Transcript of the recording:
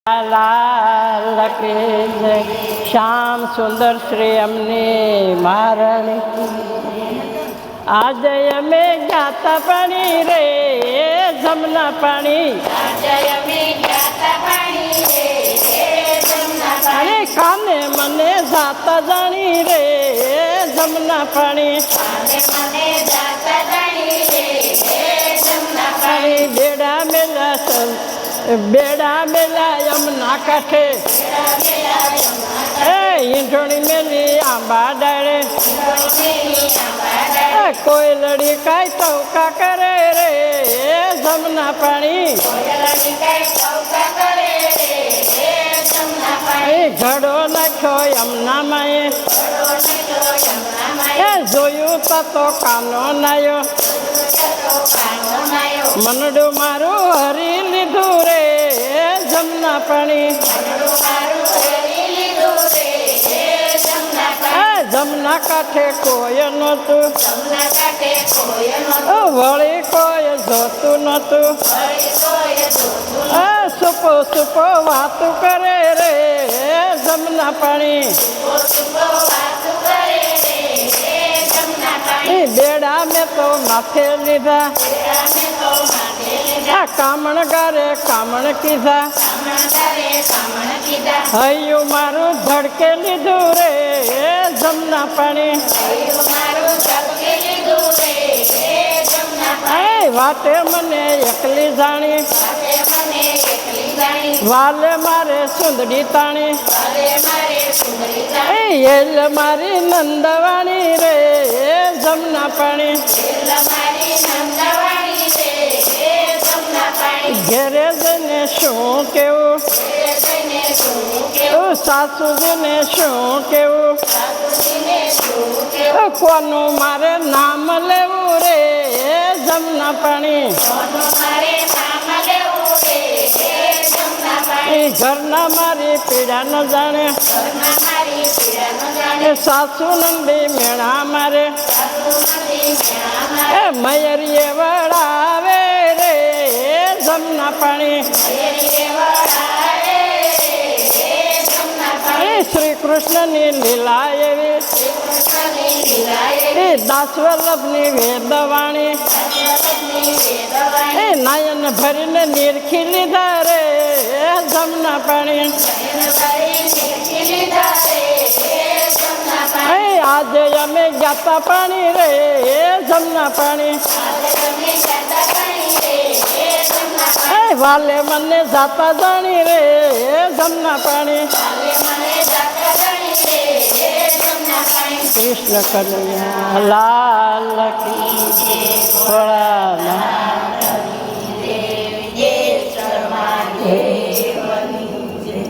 લાલ કૃષ્ણ શ્યામ સુંદર શ્રી અમને મારણી આજે અમે ગાતા પાણી રે જમના પાણી અરે કાને મને જાતા જાણી રે જમના પાણી બેડા મેલા યમના કાંઠે ઈંઢોણી મેલી આંબા ડાળે કોઈ લડી કાંઈ ચૌકા કરે રે જમના પાણી ઘડો નાખ્યો યમના માએ જોયું તો કાનો નાયો મનડું મારું હરી લીધું રે જમના પાણી જમના કાંઠે કોઈ નહોતું વળી કોઈ જોતું નહોતું સુપો સુપો વાતું કરે રે જમના પાણી બેડા મેં તો માથે લીધા કામણ ગારે કામણ કીધા હૈયું મારું ધડકે લીધું રે જમના પાણી વાટે મને એકલી જાણી વાલે મારે સુંદડી તાણી એલ મારી નંદવાણી રે જમના પાણી ઘેરે જઈને શું કેવું સાસુજીને શું કેવું કોનું મારે નામ લેવું રે જમના પાણી ઘરના મારી પીડા ન જાણે સાસુ નંદી મેળા મારે મયરીએ વળાવે રે જમના પાણી શ્રી કૃષ્ણની લીલા એવી દાસ વલ્લભની વેદવાણી નયન ભરીને નિરખી લીધા રે જમના પાણી આજે અમે ગાતા પાણી રે જમના પાણી વાલે મને જાતા જાણી રે જમના પાણી કૃષ્ણ કનૈયા લાલ કી